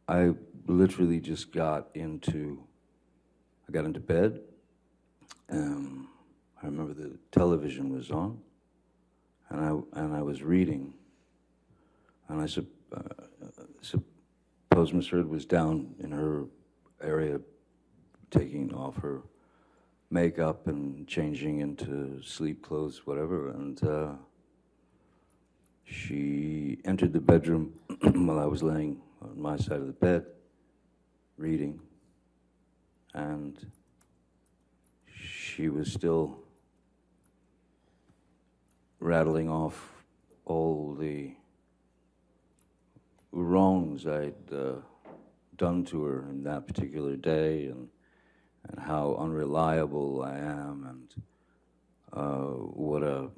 I literally just I got into bed. I remember the television was on, and I was reading, and I suppose Miss Heard was down in her area taking off her makeup and changing into sleep clothes, whatever, and she entered the bedroom while I was laying on my side of the bed, reading, and she was still rattling off all the wrongs I'd done to her in that particular day, and how unreliable I am, and what a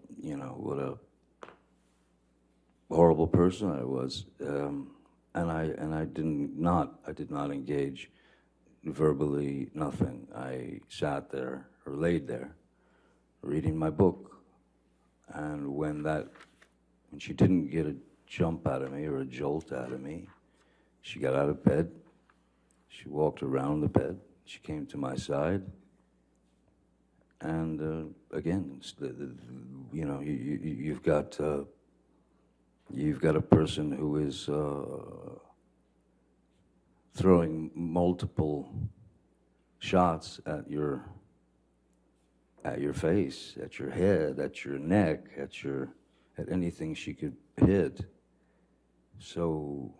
horrible person I was, and I did not engage verbally, nothing. I sat there or laid there, reading my book, and when she didn't get a jump out of me or a jolt out of me, she got out of bed, she walked around the bed, she came to my side, and again, you've got a person who is throwing multiple shots at your face, at your head, at your neck, at anything she could hit. So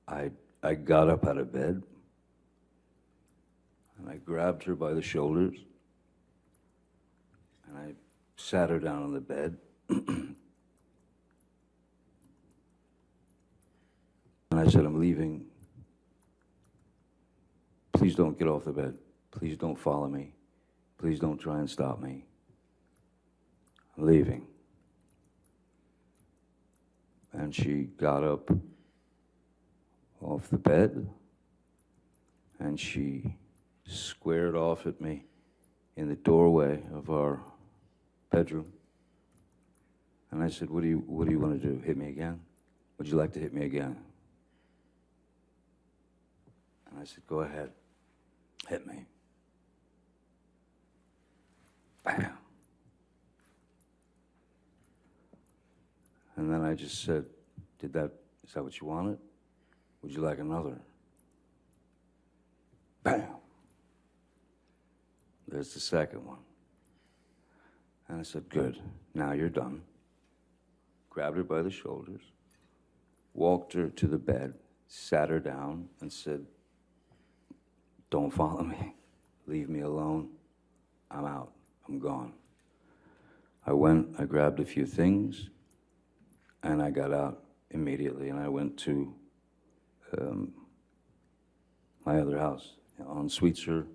I got up out of bed, and I grabbed her by the shoulders, and I sat her down on the bed. And I said, I'm leaving. Please don't get off the bed. Please don't follow me. Please don't try and stop me. I'm leaving. And she got up off the bed, and she squared off at me in the doorway of our bedroom. And I said, what do you want to do? Hit me again? Would you like to hit me again? And I said, go ahead, hit me. Bam. And then I just said, is that what you wanted? Would you like another? Bam. There's the second one. And I said, good, now you're done. Grabbed her by the shoulders, walked her to the bed, sat her down, and said, don't follow me. Leave me alone. I'm out. I'm gone. I went, I grabbed a few things, and I got out immediately, and I went to my other house on Sweetser.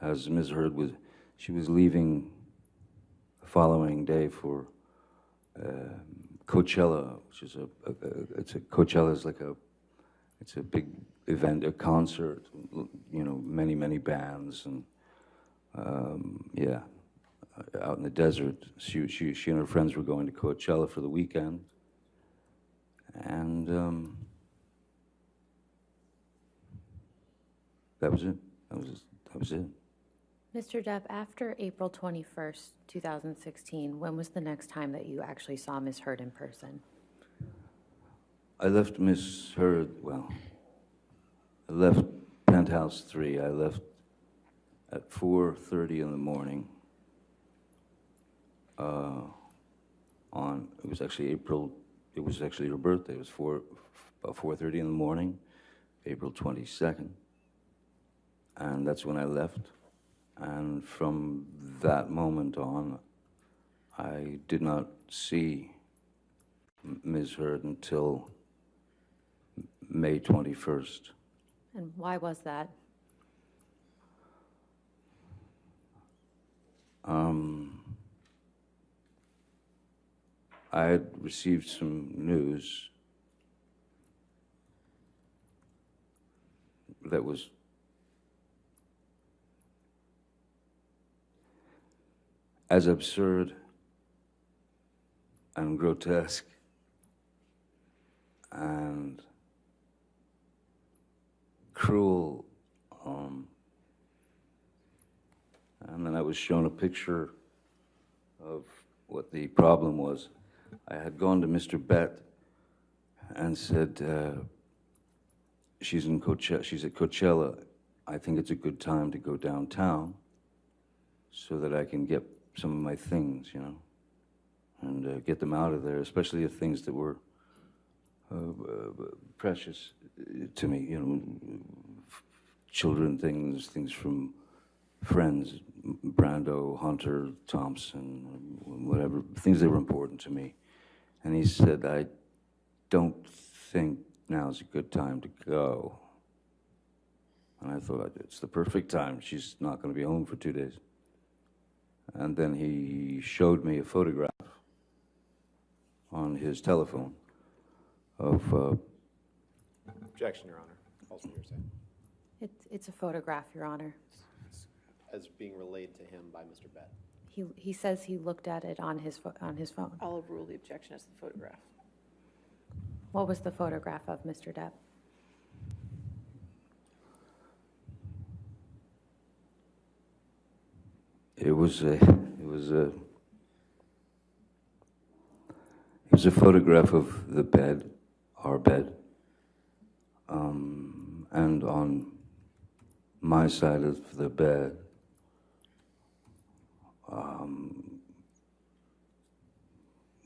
As Ms. Heard she was leaving the following day for Coachella, which is Coachella is like it's a big event, a concert, many, many bands, and yeah, out in the desert. She and her friends were going to Coachella for the weekend, and that was it. That was it. Mr. Depp, after April 21st, 2016, when was the next time that you actually saw Ms. Heard in person? I left Miss Heard, I left Penthouse 3. I left at 4:30 in the morning. It was actually her birthday. It was about 4:30 in the morning, April 22nd. And that's when I left. And from that moment on, I did not see Ms. Heard until May 21st. And why was that? I had received some news that was as absurd and grotesque and cruel. And then I was shown a picture of what the problem was. I had gone to Mr. Bett and said, she's at Coachella. I think it's a good time to go downtown so that I can get some of my things, you know, and get them out of there, especially the things that were precious to me, you know, children things from friends, Brando, Hunter, Thompson, whatever, things that were important to me. And he said, I don't think now's a good time to go. And I thought, it's the perfect time. She's not going to be home for 2 days. And then he showed me a photograph on his telephone of... Objection, Your Honor. Also, you're saying. It's a photograph, Your Honor. As being relayed to him by Mr. Bett. He says he looked at it on his phone. I'll overrule the objection as the photograph. What was the photograph of, Mr. Depp? It was a photograph of the bed, our bed, and on my side of the bed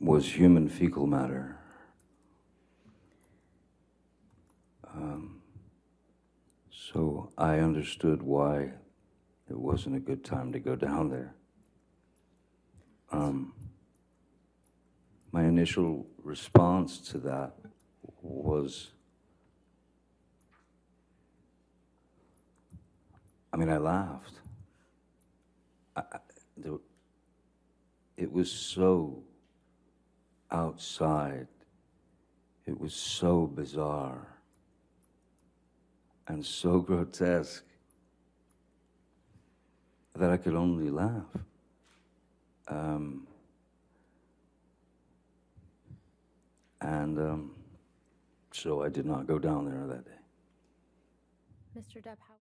was human fecal matter. So I understood why it wasn't a good time to go down there. My initial response to that was, I laughed. It was so outside. It was so bizarre and so grotesque that I could only laugh. So I did not go down there that day. Mr. Depp, how...